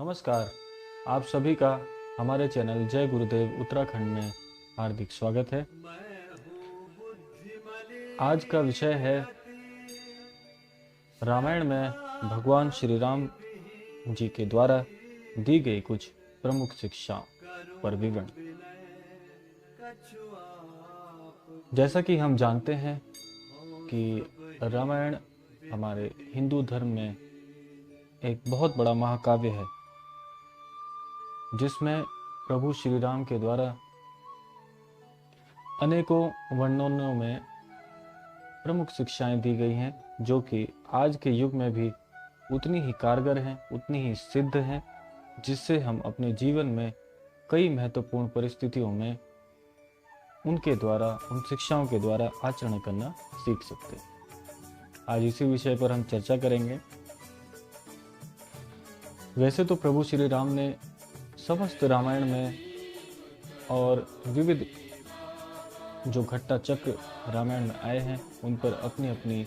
नमस्कार। आप सभी का हमारे चैनल जय गुरुदेव उत्तराखंड में हार्दिक स्वागत है। आज का विषय है रामायण में भगवान श्री राम जी के द्वारा दी गई कुछ प्रमुख शिक्षाओं पर विवरण। जैसा कि हम जानते हैं कि रामायण हमारे हिंदू धर्म में एक बहुत बड़ा महाकाव्य है, जिसमें प्रभु श्री राम के द्वारा अनेकों वर्णनों में प्रमुख शिक्षाएं दी गई हैं, जो कि आज के युग में भी उतनी ही कारगर हैं, उतनी ही सिद्ध हैं, जिससे हम अपने जीवन में कई महत्वपूर्ण परिस्थितियों में उनके द्वारा, उन शिक्षाओं के द्वारा आचरण करना सीख सकते हैं। आज इसी विषय पर हम चर्चा करेंगे। वैसे तो प्रभु श्री राम ने समस्त रामायण में और विविध जो घटना चक्र रामायण में आए हैं उन पर अपनी अपनी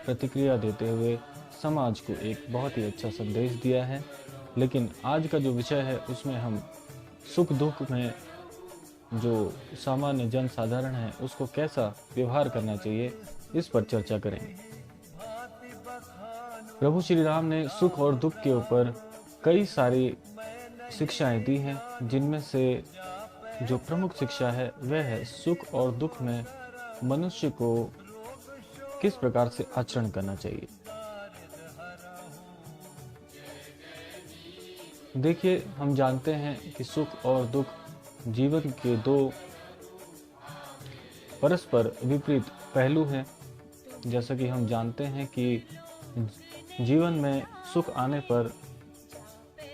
प्रतिक्रिया देते हुए समाज को एक बहुत ही अच्छा संदेश दिया है। लेकिन आज का जो विषय है उसमें हम सुख दुख में जो सामान्य जन साधारण है उसको कैसा व्यवहार करना चाहिए, इस पर चर्चा करेंगे। प्रभु श्री राम ने सुख और दुख के ऊपर कई सारी शिक्षाएं दी हैं, जिनमें से जो प्रमुख शिक्षा है वह है सुख और दुख में मनुष्य को किस प्रकार से आचरण करना चाहिए। देखिए, हम जानते हैं कि सुख और दुख जीवन के दो परस्पर विपरीत पहलू हैं। जैसा कि हम जानते हैं कि जीवन में सुख आने पर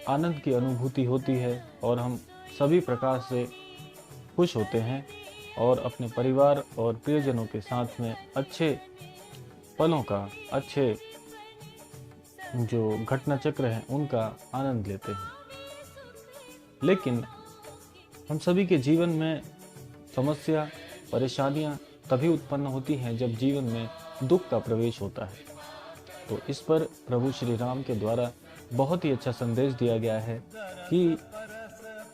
आनंद की अनुभूति होती है और हम सभी प्रकार से खुश होते हैं और अपने परिवार और प्रियजनों के साथ में अच्छे पलों का, अच्छे जो घटना चक्र हैं उनका आनंद लेते हैं। लेकिन हम सभी के जीवन में समस्या, परेशानियां तभी उत्पन्न होती हैं जब जीवन में दुख का प्रवेश होता है। तो इस पर प्रभु श्री राम के द्वारा बहुत ही अच्छा संदेश दिया गया है कि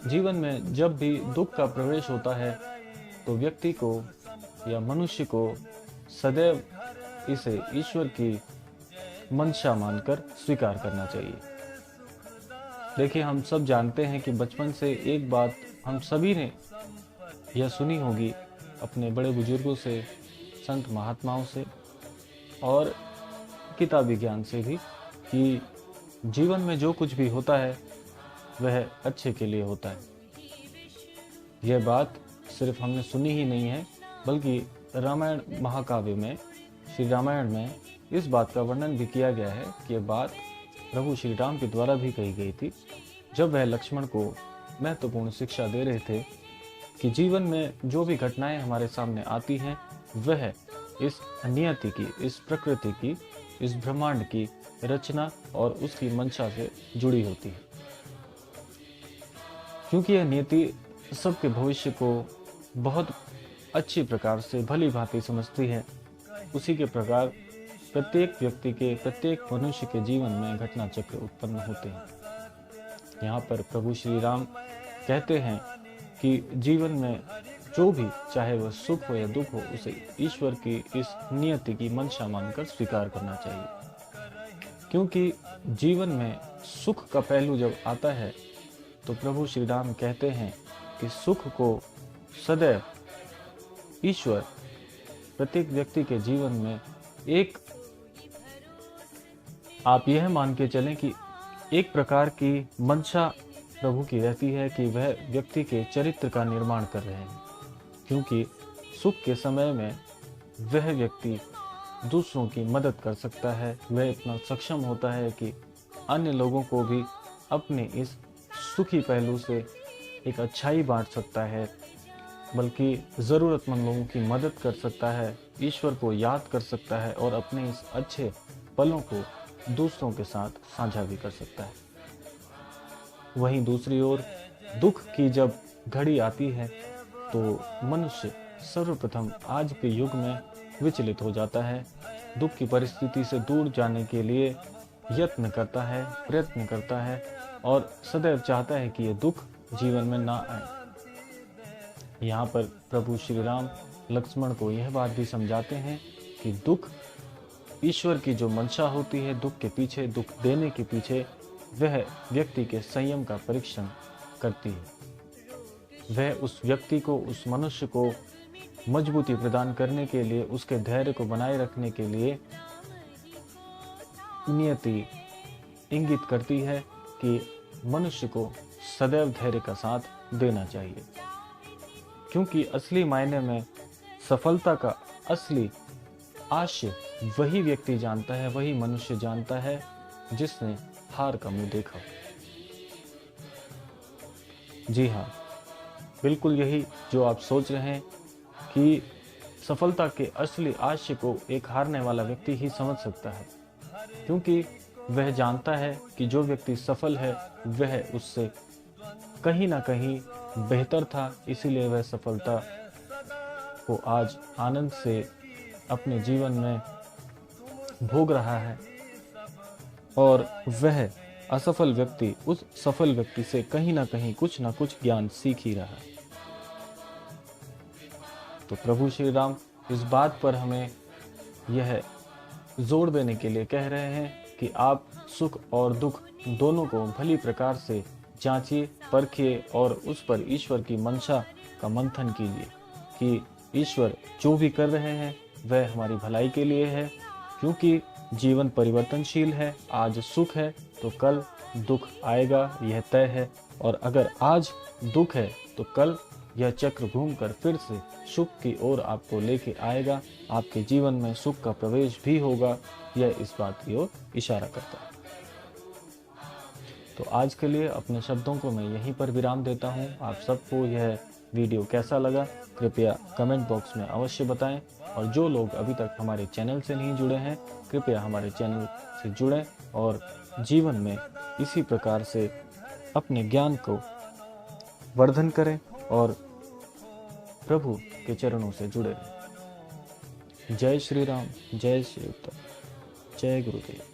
जीवन में जब भी दुख का प्रवेश होता है तो व्यक्ति को या मनुष्य को सदैव इसे ईश्वर की मंशा मानकर स्वीकार करना चाहिए। देखिए, हम सब जानते हैं कि बचपन से एक बात हम सभी ने यह सुनी होगी अपने बड़े बुजुर्गों से, संत महात्माओं से और किताबी ज्ञान से भी, कि जीवन में जो कुछ भी होता है वह अच्छे के लिए होता है। यह बात सिर्फ हमने सुनी ही नहीं है, बल्कि रामायण महाकाव्य में, श्री रामायण में इस बात का वर्णन भी किया गया है कि यह बात प्रभु श्री राम के द्वारा भी कही गई थी, जब वह लक्ष्मण को महत्वपूर्ण शिक्षा दे रहे थे कि जीवन में जो भी घटनाएं हमारे सामने आती हैं वह इस नियति की, इस प्रकृति की, इस ब्रह्मांड की रचना और उसकी मंशा से जुड़ी होती है। क्योंकि यह नियति सबके भविष्य को बहुत अच्छी प्रकार से भली भांति समझती है, उसी के प्रकार प्रत्येक व्यक्ति के, प्रत्येक मनुष्य के जीवन में घटना चक्र उत्पन्न होते हैं। यहाँ पर प्रभु श्री राम कहते हैं कि जीवन में जो भी, चाहे वह सुख हो या दुख हो, उसे ईश्वर की इस नियति की मंशा मानकर स्वीकार करना चाहिए। क्योंकि जीवन में सुख का पहलू जब आता है तो प्रभु श्री राम कहते हैं कि सुख को सदैव ईश्वर प्रत्येक व्यक्ति के जीवन में एक, आप यह मान के चलें कि एक प्रकार की मंशा प्रभु की रहती है कि वह व्यक्ति के चरित्र का निर्माण कर रहे हैं। क्योंकि सुख के समय में वह व्यक्ति दूसरों की मदद कर सकता है, वह इतना सक्षम होता है कि अन्य लोगों को भी अपने इस सुखी पहलू से एक अच्छाई बांट सकता है, बल्कि ज़रूरतमंद लोगों की मदद कर सकता है, ईश्वर को याद कर सकता है और अपने इस अच्छे पलों को दूसरों के साथ साझा भी कर सकता है। वहीं दूसरी ओर दुख की जब घड़ी आती है तो मनुष्य सर्वप्रथम आज के युग में विचलित हो जाता है, दुख की परिस्थिति से दूर जाने के लिए यत्न करता है, प्रयत्न करता है और सदैव चाहता है कि ये दुख जीवन में ना आए। यहाँ पर प्रभु श्री राम लक्ष्मण को यह बात भी समझाते हैं कि दुख ईश्वर की जो मंशा होती है, दुख के पीछे, दुख देने के पीछे, वह व्यक्ति के संयम का परीक्षण करती है। वह उस व्यक्ति को, उस मनुष्य को मजबूती प्रदान करने के लिए, उसके धैर्य को बनाए रखने के लिए नियति इंगित करती है कि मनुष्य को सदैव धैर्य का साथ देना चाहिए, क्योंकि असली मायने में सफलता का असली आशय वही व्यक्ति जानता है, वही मनुष्य जानता है जिसने हार का मुंह देखा। जी हाँ, बिल्कुल यही जो आप सोच रहे हैं कि सफलता के असली आशय को एक हारने वाला व्यक्ति ही समझ सकता है, क्योंकि वह जानता है कि जो व्यक्ति सफल है वह उससे कहीं ना कहीं बेहतर था, इसीलिए वह सफलता को आज आनंद से अपने जीवन में भोग रहा है, और वह असफल व्यक्ति उस सफल व्यक्ति से कहीं ना कहीं कुछ ना कुछ ज्ञान सीख ही रहा है। तो प्रभु श्री राम इस बात पर हमें यह जोर देने के लिए कह रहे हैं कि आप सुख और दुख दोनों को भली प्रकार से जांचिए, परखिए और उस पर ईश्वर की मंशा का मंथन कीजिए कि ईश्वर जो भी कर रहे हैं वह हमारी भलाई के लिए है, क्योंकि जीवन परिवर्तनशील है। आज सुख है तो कल दुख आएगा, यह तय है। और अगर आज दुख है तो कल यह चक्र घूमकर फिर से सुख की ओर आपको लेके आएगा। आपके जीवन में सुख का प्रवेश भी होगा, यह इस बात की ओर इशारा करता है। तो आज के लिए अपने शब्दों को मैं यहीं पर विराम देता हूँ। आप सबको यह वीडियो कैसा लगा कृपया कमेंट बॉक्स में अवश्य बताएं, और जो लोग अभी तक हमारे चैनल से नहीं जुड़े हैं कृपया हमारे चैनल से जुड़ें और जीवन में इसी प्रकार से अपने ज्ञान को वर्धन करें और प्रभु के चरणों से जुड़े रहें। जय श्री राम, जय श्री उत्तम, जय गुरुदेव।